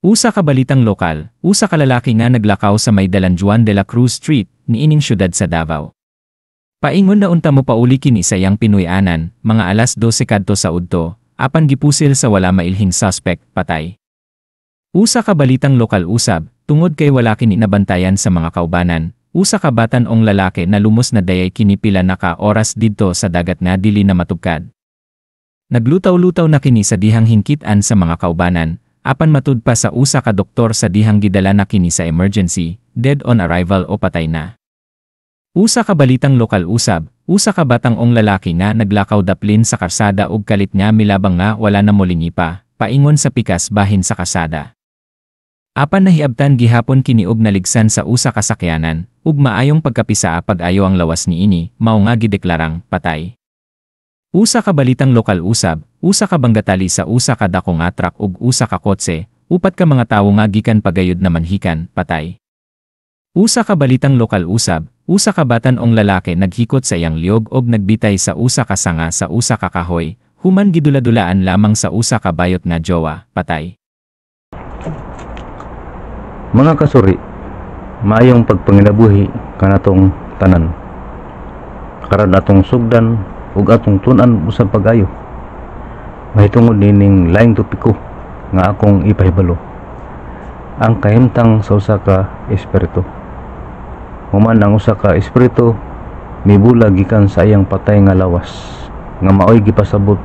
Usa ka balitang lokal, usa ka lalaki nga naglakaw sa may Dalan Juan de la Cruz Street, niining syudad sa Davao. Paingon na unta mo pauli kini sa yang Pinoy-anan, mga alas 12 kadto sa udto, apan gipusil sa wala mailhing suspect, patay. Usa ka balitang lokal usab, tungod kay wala kini nabantayan sa mga kaubanan, usa ka batan-ong lalaki na lumos na dayay kini pila na ka oras didto sa dagat nga dili na matugkad. Naglutaw-lutaw na kini sa dihang hingkit-an sa mga kaubanan, apan matud pa sa usa ka doktor sa dihang gidala na kini sa emergency, dead on arrival o patay na. Usa ka balitang lokal usab, usa ka batang-ong lalaki nga naglakaw daplin sa karsada ug kalit nga milabang nga wala na molingi pa, paingon sa pikas bahin sa kasada. Apan nahiabtan gihapon kini og naligsan sa usa ka sakyanan, ug maayong pagkapisa pag-ayo ang lawas niini, mao nga gideklarang patay. Usa ka balitang lokal usab, usa ka banggatali sa usa ka dako nga truck ug usa ka kotse, upat ka mga tawo nga gikan pagayod na manhikan, patay. Usa ka balitang lokal usab, usa ka batan-ong lalaki naghikot sa iyang liog og nagbitay sa usa ka sanga sa usa ka kahoy, human gidula-dulaan lamang sa usa ka bayot nga jowa, patay. Mga kasuri, maayong pagpangilabuhi kanatong tanan. Karon atong sugdan ug atong tun-an usab pag-ayo. Mahitungod nining laing topiko nga akong ipahibalo. Ang kahimtang sa usa ka espiritu. Human ang usa ka espiritu mibulag gikan sa iyang patay nga lawas nga maoy gipasabot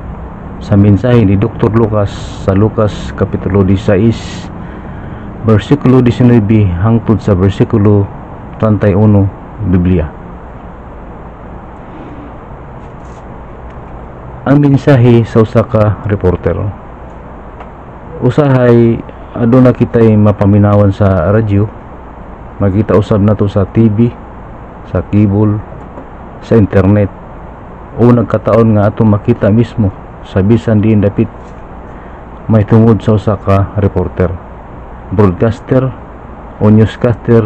sa mensahe ni Dr. Lucas sa Lucas kapitulo 16 versikulo 19 hangtod sa versikulo 31 Biblia. Ang mensahe sa usa ka reporter. Usahay aduna kitay mapaminawan sa radyo, makita usab nato sa TV, sa cable, sa internet, o nagkataon nga ato makita mismo sa bisan diin dapit may tungod sa usa ka reporter, broadcaster o newscaster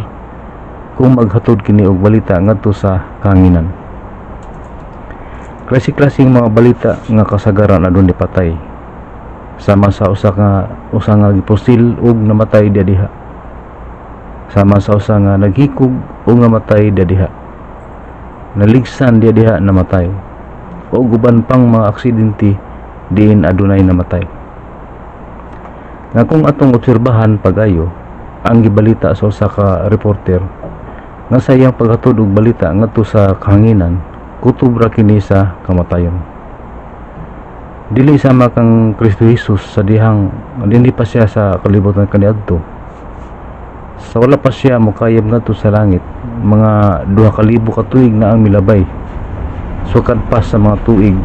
kung maghatod kini og balita ngadto sa kahanginan. Klase-klaseng mga balita nga kasagaran adun patay sama sa usa nga gipusil ug namatay diha, sama sa usa nga naghikog ug namatay diha, naligsan diha namatay, o guban pang mga aksidente diin adunay namatay. Nga kung atong obserbahan pag-ayo ang gibalita sa usa ka reporter nga sa iyang paghatod og balita ngadto sa kahanginan, kutob ra kini sa kamatayon. Dili sama kang Kristo Jesus sa dihang dili pa siya sa kalibutan kaniadto. Sa wala pa siya mokayab ngadto sa langit, mga 2,000 ka tuig na ang milabay. Sukad pa sa mga tuig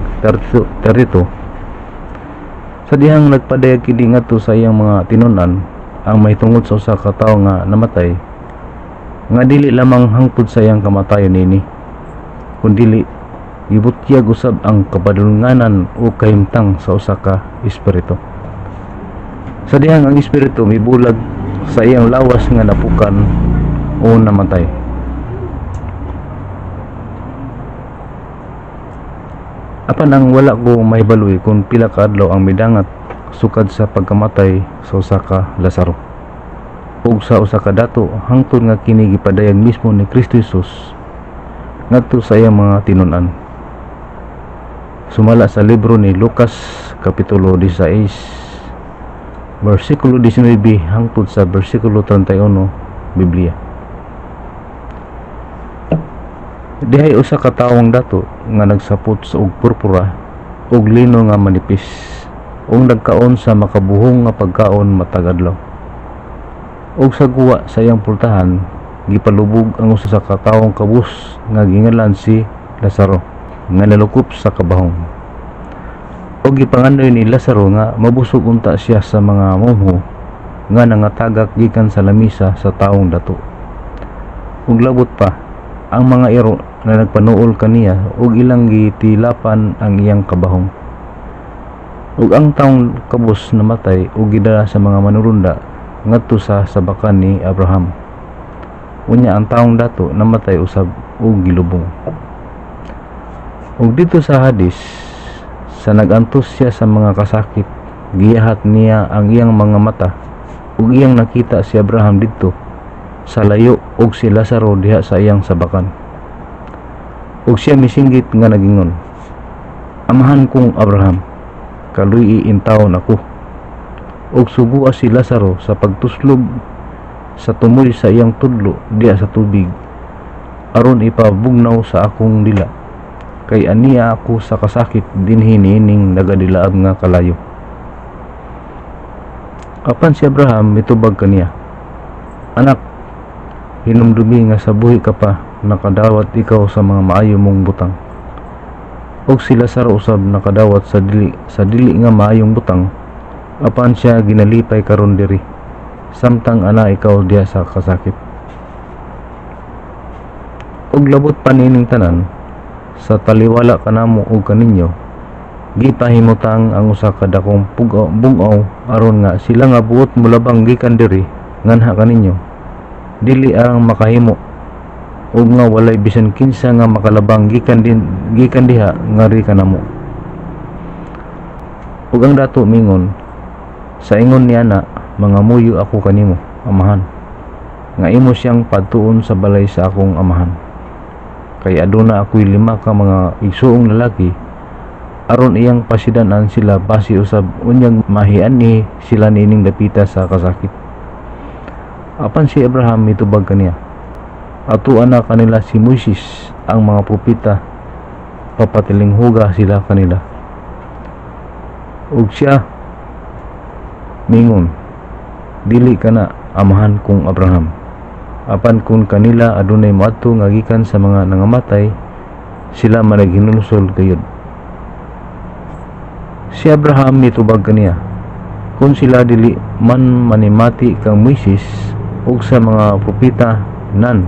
terito. Sa dihang nagpadayag kini ngadto sa iyang mga tinun-an, ang mahitungod sa usa ka tawo nga namatay, nga dili lamang hangtod sa iyang kamatayon nini, kundili gibutyag usab ang kapadulnganan o kahimtang sa usa ka espiritu. Sa dihang ang espiritu mibulag sa iyang lawas nga napukan o namatay. Apan ang wala ko mahibaloy kung pila ka adlaw ang midangat sukad sa pagkamatay sa usa ka Lazaro ug sa usa ka dato hangtod nga kini gipadayag mismo ni Kristo Jesus ngadto sa iyang mga tinun-an. Sumala sa libro ni Lucas kapitulo 16 versikulo 19 hangtod sa versikulo 31 Biblia. Dihay usa ka tawong dato nga nagsapot sa og purpura ug lino nga manipis ug nagkaon sa makabuhong nga pagkaon matag adlaw. Ug sa guwa sa iyang pultahan gipalubog ang usa sa katawong kabus nga gingalan si Lazaro nga nalukop sa kabahong. Og gipangandoy ni Lazaro nga mabusog unta siya sa mga momho nga nangatagak gikan sa lamisa sa taong dato. Ug labot pa ang mga iro na nagpanuol kaniya ug ilang gitilapan ang iyang kabahong. Ug ang taong kabus namatay ug gidala sa mga manurunda ngadto sa sabakan ni Abraham. Unya ang taong dato namatay usab ug gilubong. Ug dito sa hadis, sa nagantos siya sa mga kasakit, giyahat niya ang iyang mga mata ug iyang nakita si Abraham didto sa layo ug si Lazaro diha sa iyang sabakan. Ug siya misinggit nga nagingon, "Amahan kong Abraham, kaluy iintawon ako." Ug suguas si Lazaro sa pagtuslog sa tumoy sa iyang tudlo diha sa tubig, aron ipabugnaw sa akong dila, kay aniya ako sa kasakit dinhi niining nagadilaab nga kalayo. Apan si Abraham mitubag kaniya, "Anak, hinumdumi nga sa buhi ka pa, nakadawat ikaw sa mga maayo mong butang. Og si Lazaro usab nakadawat sa dili nga maayong butang, apan siya ginalipay karon diri, samtang ana ikaw diha sa kasakit." Og labot pa nining tanan, sa taliwala kanamo ug kaninyo, gipahimutang ang usa ka dakong bungaw aron nga sila nga buot mulabang gikan diri nganha kaninyo, dili ang makahimo, ug nga walay bisan kinsa nga makalabang gikan diha ngari kanamo. Ug ang dato mingon, sa ingon ni ana, mga muyo ako kanimo, amahan, nga imo siyang padtuon sa balay sa akong amahan. Kay aduna ako'y 5 ka mga igsuong lalaki, aron iyang pasidanan sila basi usab unyang mahian ni sila nining dapita sa kasakit. Apan si Abraham mitubag kaniya, "Atuan na kanila si Moises ang mga propeta, papatilinghuga sila kanila." Ug siya mingon, "Dili kana, amahan kong Abraham. Apan kung kanila adunay moadto nga gikan sa mga nangamatay, sila managhinulsol gayud." Si Abraham mitubag kaniya, "Kung sila dili man manimati kang Moises ug sa mga propeta nan,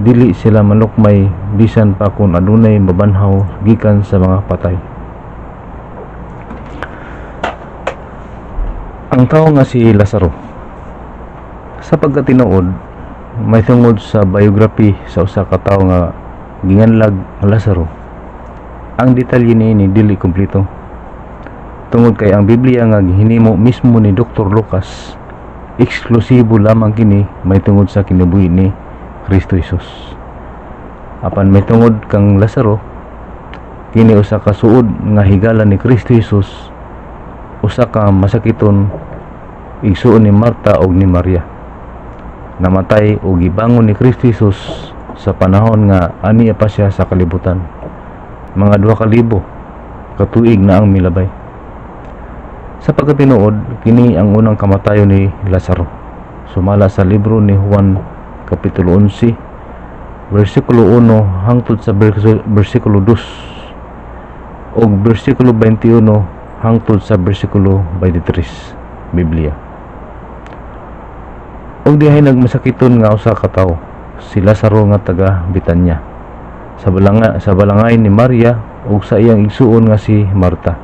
dili sila manukmay bisan pa kung adunay mabanhaw gikan sa mga patay." Ang tao nga si Lazaro, sa pagkatinuod, may tungod sa biography sa usa ka tawo nga ginganlag nga Lazaro, ang detalye niini dili kompleto. Tungod kay ang Biblia nga gihinimo mismo ni Dr. Lucas, eksklusibo lamang kini may tungod sa kinabuhi ni Kristo Jesus. Apan may tungod kang Lazaro, kini usa ka suod nga higala ni Kristo Jesus, usa ka masakiton igsuon ni Marta ug ni Maria. Namatay o gibangon ni Kristo Jesus sa panahon nga aniya pa siya sa kalibutan, mga 2,000 katuig na ang milabay. Sa pagkatinuod, kini ang unang kamatayon ni Lazaro, sumala sa libro ni Juan kapitulo 11 versikulo 1 hangtod sa versikulo 2 ug versikulo 21 hangtod sa versikulo 23 Biblia. Og dihay nagmasakiton nga usa ka tawo, si Lazaro nga taga Betania, sa balangay ni Maria ug sa iyang igsuon nga si Marta.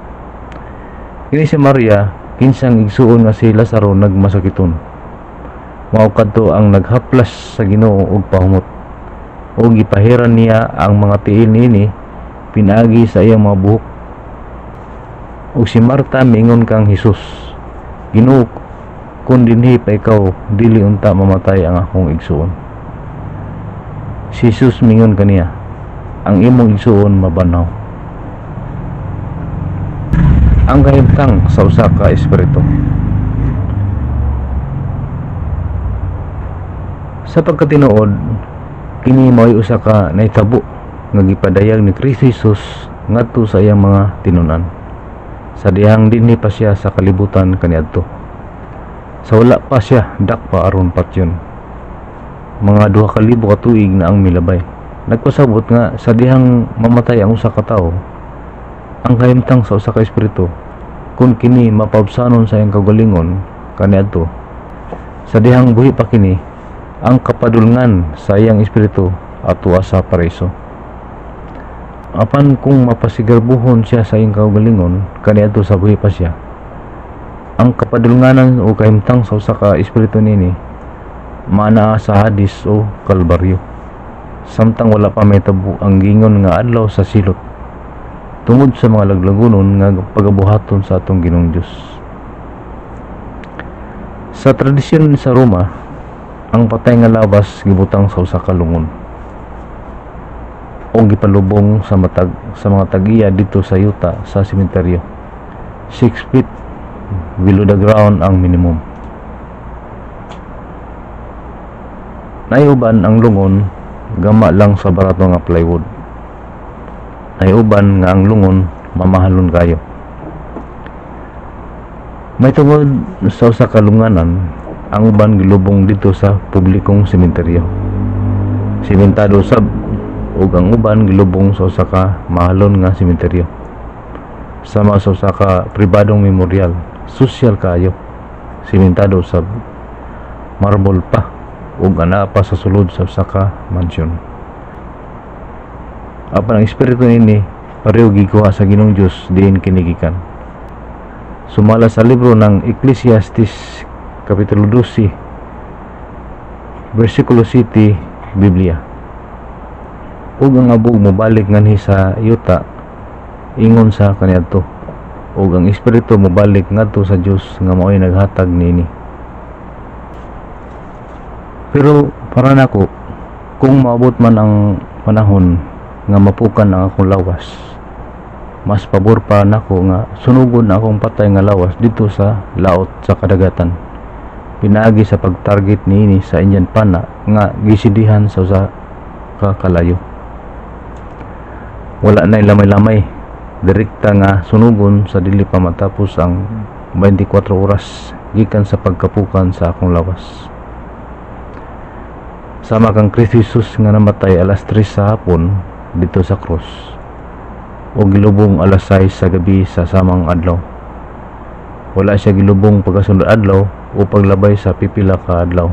Kini si Maria kinsang igsuon nga si Lazaro nagmasakiton. Mao kadto ang naghaplas sa Ginoo og pahumot, ug gipahiran niya ang mga tiil niini pinaagi sa iyang mga buhok. Ug si Marta miingon kang Hesus, "Ginoo, kung dinhi pa ikaw, dili unta mamatay ang akong igsuon." Si Jesus mingon kaniya, "Ang imong igsuon mabanhaw." Ang kahimtang sa usa ka espiritu. Sa pagkatinuod, kini mao'y usa ka naitabo nga gipadayag ni Kristo Jesus ngadto sa iyang mga tinunan, sa dihang dinhi pa siya sa kalibutan kaniadto. Sa wala pa siya dakpa aron patyon, mga 2,000 katuig na ang milabay. Nagpasabot nga sa dihang mamatay ang usa ka tawo, ang kahimtang sa usa ka espiritu, kung kini mapabsanon sa iyang kagalingon kaniadto, sa dihang buhi pa kini, ang kapadulngan sa iyang espiritu atua sa paraiso. Apan kung mapasigarbuhon siya sa iyang kagalingon kaniadto sa buhi pa siya, ang kapadulnganan o kahimtang sa usa ka espiritu nini manaa sa Hades o Kalbaryo, samtang wala pa may tabo ang gingon nga adlaw sa silot, tungod sa mga laglagonon nga pagabuhaton sa atong Ginoong Dios. Sa tradisyon sa Roma, ang patay nga lawas gibutang sa usa ka lungon o gipalubong sa mga tagiya dito sa yuta sa sementeryo. 6 feet below the ground ang minimum. Naiuban ang lungon gama lang sa barato nga plywood. Naiuban nga ang lungon mamahalon kayo. May tungod sa usa ka lunganan, ang uban gilubong dito sa publikong sementeryo. Simentado sab ug ang uban gilubong sa usa ka mahalon nga sementeryo. Sama sa usa ka pribadong memorial, sosyal kayo. Simentado sab, marble pa ug ana pa sa sulod sa usa ka mansyon. Apan ang espiritu nini pareho gikuha sa Ginoong Dios diin kinigikan. Sumala sa libro ng Ecclesiastes Kapitulo 12 Versikulo 7 Biblia. Ug ang abog mobalik nganhi sa yuta ingon sa kaniadto, ug ang espiritu mobalik ngadto sa Dios nga mao'y naghatag niini. Pero para nako, kung maabot man ang panahon nga mapukan ang akong lawas, mas pabor pa nako nga sunugon na akong patay nga lawas dito sa laot sa kadagatan. Pinaagi sa pagtarget niini sa Indian pana nga gisidihan sa usa ka kalayo. Wala na lamay-lamay, direkta nga sunugon sa dili pa matapos ang 24 oras gikan sa pagkapukan sa akong lawas. Sama kang Kristo Jesus nga namatay alas 3 sa hapon dito sa krus o gilubong alas 6 sa gabi sa samang adlaw. Wala siya gilubong pagkasunod adlaw o paglabay sa pipila ka adlaw.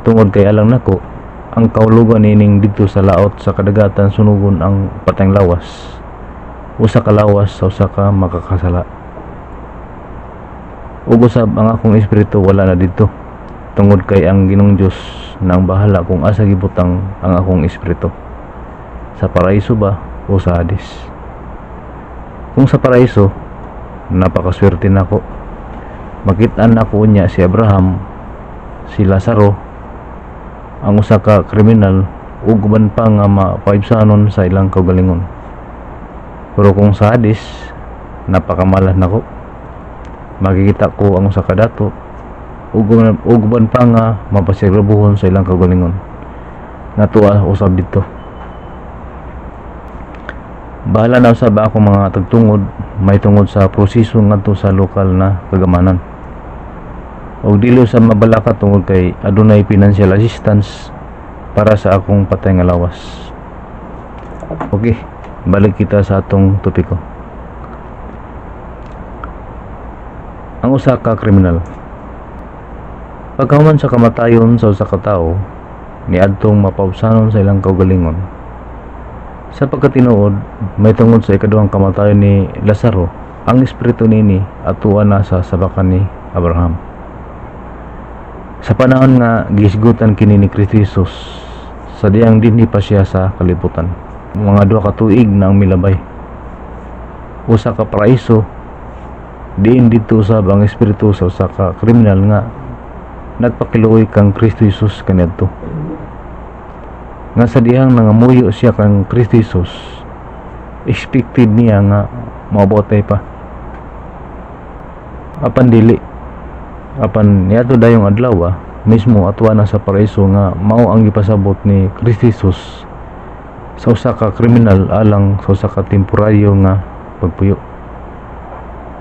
Tungod kay alang nako, ang kaulugan nining dito sa laot sa kadagatan sunugon ang patayng lawas. Usa ka lawas sa usa ka makakasala. Ug usab ang akong espiritu wala na dito. Tungod kay ang Ginoong Dios nang bahala kung asa gibutang ang akong espiritu. Sa paraiso ba o sa Hades? Kung sa paraiso, napakaswerte nako. Makit-an nako niya si Abraham, si Lazaro, ang usa ka kriminal ug uban pa nga mapaibsanon sa ilang kaugalingon. Pero kung sa Hades, napakamalas nako. Makikita ko ang usa ka dato ug uban pa nga mapasigrabuhon sa ilang kaugalingon. Natuwa usab dito. Bahala na usab ako mga tagtungod, may tungod sa proseso ngadto sa lokal na kagamanan. Og dili sa mabalaka tungod kay adunay financial assistance para sa akong patay nga lawas. Okay, balik kita sa atong topiko. Ang usa ka kriminal. Pagkahuman sa kamatayon sa usa ka tawo, niadtong mapausanon sa ilang kaugalingon. Sa pagkatinuod, may tungod sa ikaduhang kamatayon ni Lazaro, ang espiritu nini atuan na sa sabakan ni Abraham. Sa panahon nga gisgutan kini ni Kristo Jesus, sa diyang dinhi pa siya sa kalibutan. Mga 2 ka tuig na ang milabay. Usa ka paraiso, diin dito sa ang espiritu sa usa ka kriminal nga nagpakiluoy kang Kristo Jesus kaniadto. Nga sa dihang nangamuyo siya kang Kristo Jesus, expected niya nga maabotay pa. Apan dili. Apan niadto dayong adlaw mismo atwa na sa paraiso nga mao ang gipasabot ni Kristo Jesus sa usa ka kriminal alang sa usa ka temporaryo nga pagpuyo.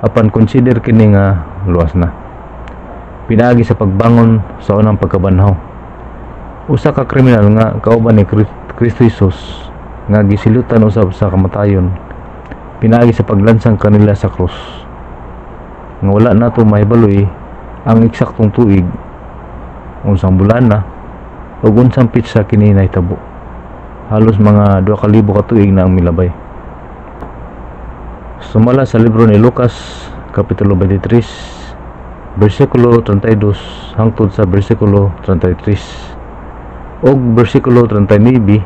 Apan consider kini nga luwas na. Pinaagi sa pagbangon sa unang pagkabanhaw. Usa ka kriminal nga kauban ni Kristo Jesus nga gisilutan usab sa kamatayon. Pinaagi sa paglansang kanila sa krus. Nga wala nato mahibaloy ang eksaktong tuig, unsang bulan na ug unsang pitsa kini nahitabo. Halos mga 2,000 ka tuig na ang milabay. Sumala sa libro ni Lucas Kapitulo 23 versikulo 32 hangtod sa versikulo 33 ug versikulo 39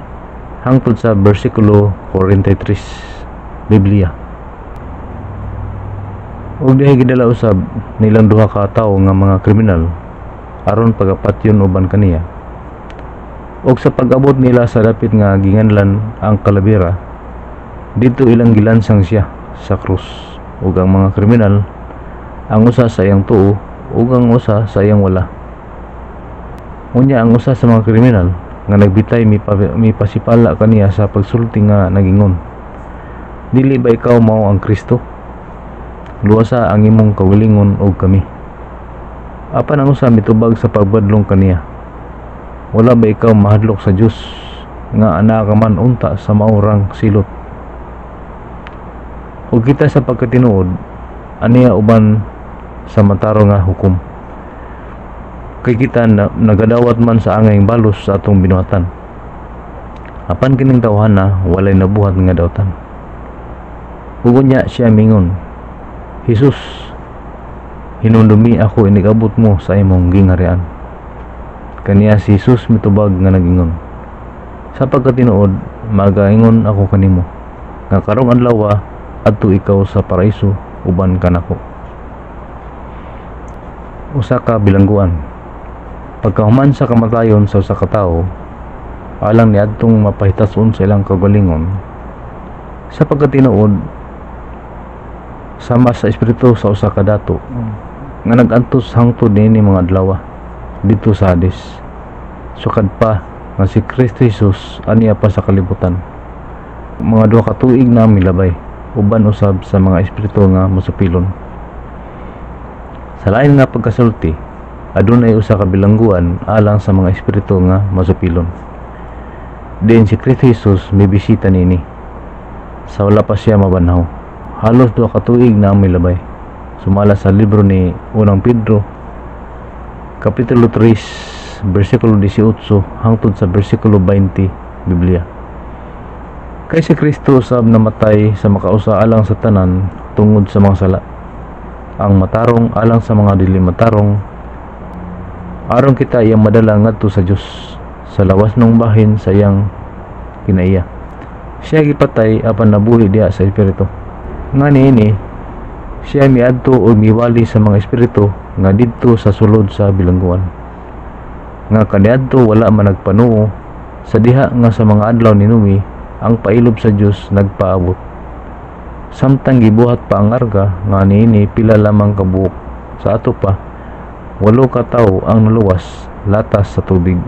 hangtod sa versikulo 43 Biblia. ug dihay gidala usab nilang duha ka tawo nga mga kriminal aron pagapatyon uban kaniya. Og sa pag-abot nila sa dapit nga ginganlan ang kalabira, dito ilang gilansang siya sa krus. Ug ang mga kriminal, ang usa sa iyang tuo ug ang usa sa iyang wala. Unya ang usa sa mga kriminal nga nagbitay mipasipala kaniya sa pagsulti nga nagingon, dili ba ikaw mao ang Kristo? Luwasa ang imong kawilingon og kami. Apan ang usa mitubag sa pagbadlong kaniya, wala ba ikaw mahadlok sa Dios nga ana ka man unta sa maurang silot? Ug kita sa pagkatinuod aniya uban sa mataro nga hukom, kay kita nagadawat man sa angayng balos sa atong binuhatan. Apan kining tawhana walay nabuhat nga dawtan. Ug unya siya mingon, Jesus, hinundumi ako inigabot mo sa imong gingharian. Kaniya si Jesus mitubag nga nagingon, sa pagkatinuod magaingon ako kanimo nga karong adlaw adto ikaw sa paraiso uban kanako. Usa ka bilangguan, pagkahuman sa kamatayon sa usa ka tawo, alang niadtong mapahitason sa ilang kagalingon, sa pagkatinuod sama sa espiritu sa usa ka dato nga nagantos hangtod niini mga adlaw dito sa Hades, sukad pa nga si Kristo Jesus aniya pa sa kalibutan. Mga 2 ka tuig na milabay uban usab sa mga espiritu nga mosupilon. Sa lain nga pagkasulti, adunay usa ka bilangguan alang sa mga espiritu nga masupilon. Diin si Kristo Jesus mibisita nini sa wala pa siya mabanhaw. Halos 2 ka tuig na milabay. Sumala sa libro ni Unang Pedro Kapitulo 3, versikulo 18 hangtod sa versikulo 20, Biblia. Kay si Kristo usab namatay sa makausa alang sa tanan tungod sa mga sala, ang matarong alang sa mga dili matarong, aron kita iyang madala ngadto sa Dios sa lawas ng bahin sa iyang kinaiya. Siya gipatay apan nabuhi diha sa espiritu. Nga niini siya miadto o miwali sa mga espiritu nga didto sa sulod sa bilangguan, nga kaniadto wala man nagpanuo sa diha nga sa mga adlaw ni Numi ang pailob sa Dios nagpaabot. Samtang gibuhat pa ang arga nga niini pila lamang kabuok sa ato pa 8 ka tawo ang naluwas latas sa tubig.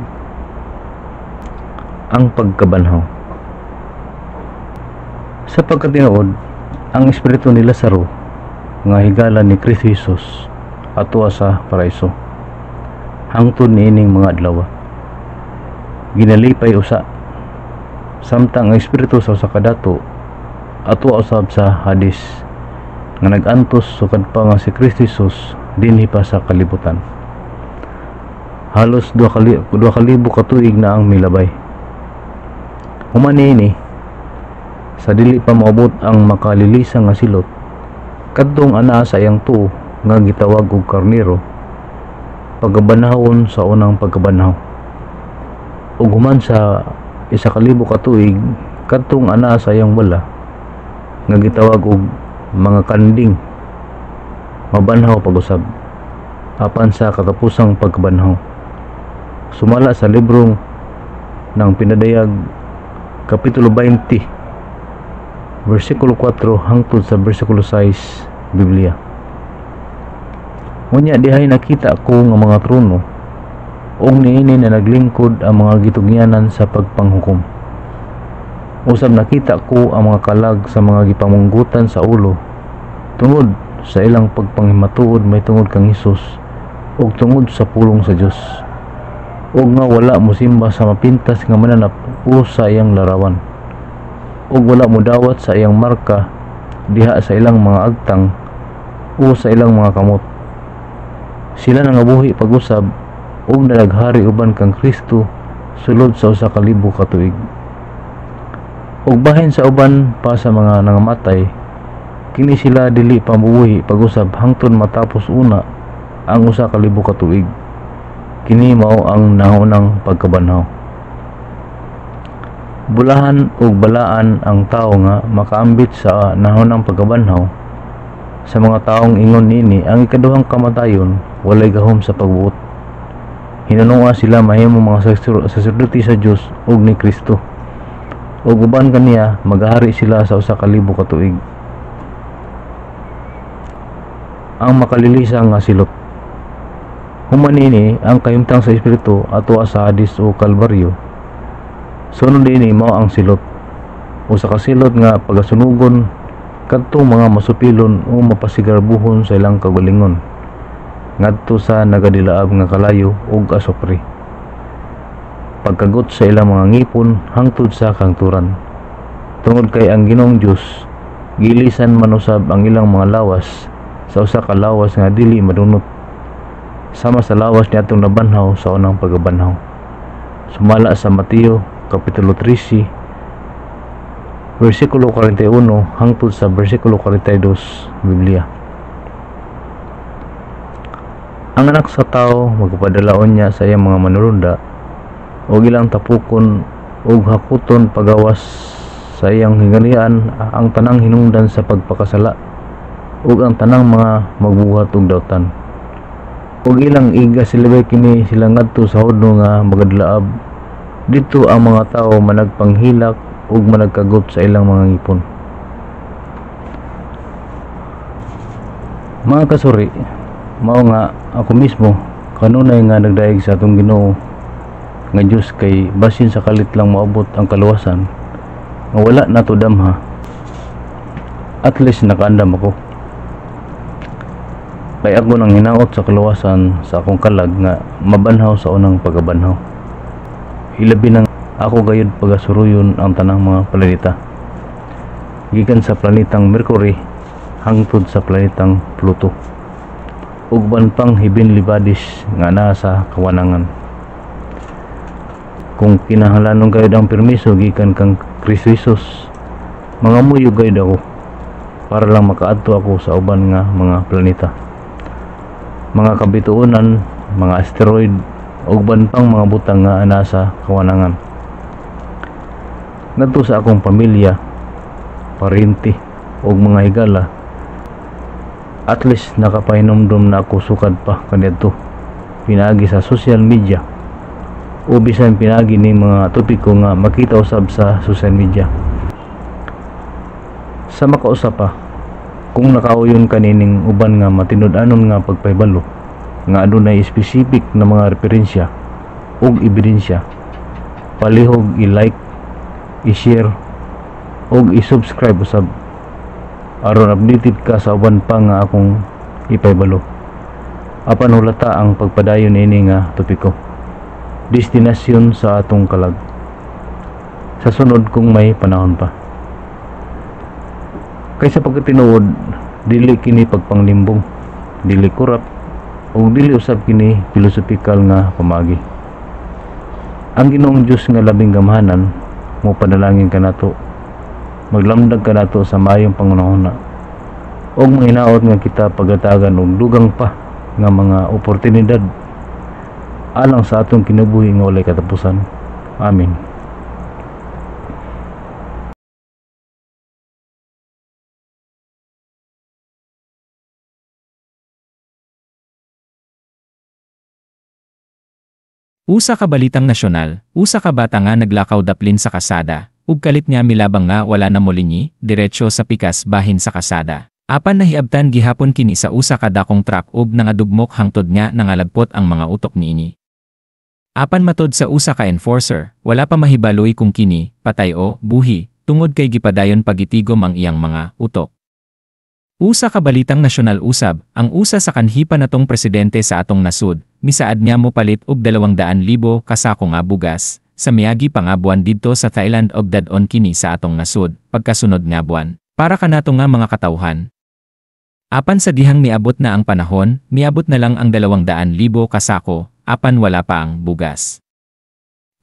Ang pagkabanhaw. Sa pagkatinuod, ang espiritu ni Lazaro nga higala ni Kristo Jesus atua sa paraiso hangtod niining mga adlaw ginalipay usa, samtang ang espiritu sa usa ka dato atua usab sa Hades nga nagantos sukad pa nga si Kristo Jesus dinhi pa sa kalibutan. Halos 2,000 ka tuig na ang milabay. Human niini sa dili pa maabot ang makalilisang nga silot, kadtong ana sa iyang tuo nga gitawag og karnero, pagabanhawon sa unang pagkabanhaw. Ug human sa 1,000 ka tuig, kadtong ana sa iyang wala nga gitawag og mga kanding, mabanhaw pag-usab apan sa katapusang pagkabanhaw. Sumala sa librong ng Pinadayag Kapitulo 20, versikulo 4 hangtod sa versikulo 6, Biblia. Unya dihay nakita ko nga mga trono, ug niini na naglingkod ang mga gitugyanan sa pagpanghukom. Usab nakita ko ang mga kalag sa mga gipamunggutan sa ulo tungod sa ilang pagpanghimatuod may tungod kang Hesus ug tungod sa pulong sa Dios, ug nga wala mosimba sa mapintas nga mananap o sa iyang larawan, ug wala mo dawat sa iyang marka diha sa ilang mga agtang o sa ilang mga kamot. Sila nangabuhi pag-usab ug nalaghari uban kang Kristo sulod sa 1,000 ka tuig. Ug bahin sa uban pa sa mga nangamatay, kini sila dili pa mabuhi pag-usab hangtod matapos una ang 1,000 ka tuig. Kini mao ang nahunang pagkabanhaw. Bulahan ug balaan ang tao nga makaambit sa nahunang pagkabanhaw Sa mga taong ingon nini ang ikaduhang kamatayon walay gahom sa pagbuot. Hinanunga sila mahimo mga saserdote sa Dios ug ni Kristo. Ug uban kaniya magahari sila sa usa ka libo ka tuig. Ang makalilisa nga silot. Human ini ang kahimtang sa espiritu atwa sa Hadis o Kalbaryo. Sunod ini mao ang silot. Usa ka silot nga pagasunugon kadtong mga masupilon o mapasigarbuhon sa ilang kagalingon ngadto sa nagadilaab nga kalayo ug asopri. Pagkagot sa ilang mga ngipon hangtod sa kangturan. Tungod kay ang Ginoong Dios gilisan manusab ang ilang mga lawas sa usa ka lawas nga dili madunot sama sa lawas niadtong nabanhaw sa unang pagbanhaw. Sumala sa Mateo kapitulo 13 versikulo 41 hangtod sa versikulo 42 Biblia. Ang anak sa tao magpadalaon niya sa iyang mga manulunda o ilang tapukon o hakuton pagawas sa iyang hinganian ang tanang hinungdan sa pagpakasala ug ang tanang mga magbuhat og dawtan. Ug ilang iga silibay kini sila ngadto sa hodno nga magadlaab. Dito ang mga tao managpanghilak ug managkagot sa ilang mga ngipon. Mga kasuri, mao nga ako mismo kanunay nga nagdaig sa atong Ginoo nga Dios kay basin sa kalit lang maabot ang kaluwasan nga wala nato damha. At least nakaandam ako. Kay ako nang hinaot sa kaluwasan sa akong kalag nga mabanhaw sa unang pagabanhaw. Hilabi nang ako gayud pagasuruyon ang tanang mga planeta. Gikan sa planetang Mercury hangtod sa planetang Pluto. Ug ban pang hibin libadis nga naa sa kawanangan. Kung kinahanglanon gayud ang permiso gikan kang Kristo Jesus, mga muyo gayud ako para lang makaadto ako sa uban nga mga planeta. Mga kabituonan, mga asteroid ug ban pang mga butang nga ana sa kawanangan. Ngadto sa akong pamilya, parinti ug mga higala, at least nakapahinomdom na ako sukad pa kanadto pinagi sa social media o bisan pinagi ni mga topiko nga makita usab sa social media. Sa makausap pa kung nakauyon kanining uban nga matinud-anon nga pagpahibalo nga adunay specific na mga referensya ug ebidensya, palihog i-like, i-share ug i-subscribe usab aron updated ka sa uban pa nga akong ipahibalo. Apan hulata ang pagpadayon ini nga topiko, destinasyon sa atong kalag, sa sunod kung may panahon pa. Kaysa pagkatinuod, dili kini pagpanglimbong, dili kurap ug dili usab kini filosofikal nga pamagi. Ang Ginoong Dios nga labing gamhanan mo padalangin kanato, maglamdag kanato sa maayong pangunahuna ug mahinaot nga kita pagatagan og dugang pa nga mga oportunidad alang sa atong kinabuhi nga walay katapusan. Amen. Usa ka balitang nasyonal, usa ka bata nga naglakaw daplin sa kasada, ug kalit nga milabang nga wala na molinyi, diretso sa pikas bahin sa kasada. Apan nahiabtan gihapon kini sa usa ka dakong truck ug nangadugmok hangtod nga nangalagpot ang mga utok niini. Apan matod sa usa ka enforcer, wala pa mahibaloy kung kini patay o buhi, tungod kay gipadayon pagitigom ang iyang mga utok. Usa ka balitang nasyonal usab, ang usa sa kanhipa natong presidente sa atong nasud, misaad niya mo palit og 200,000 ka sako nga bugas sa miagi pangabuan didto sa Thailand og dadon kini sa atong nasud pagkasunod nga buwan para kanato nga mga katawhan. Apan sa dihang miabot na ang panahon, miabot na lang ang 200,000 ka sako, apan wala pa ang bugas.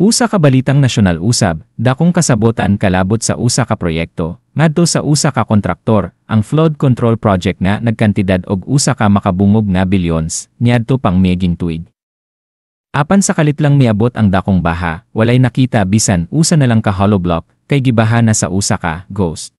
Usa ka balitang nasyonal usab, dakong kasabotan kalabot sa usa ka proyekto, ngadto sa usa ka kontraktor, ang flood control project nga nagkantidad og usa ka makabungog nga billions, niadto pang miaging tuig. Apan sa kalit lang miabot ang dakong baha, walay nakita bisan usa na lang ka hollow block, kay gibaha na sa usa ka ghost.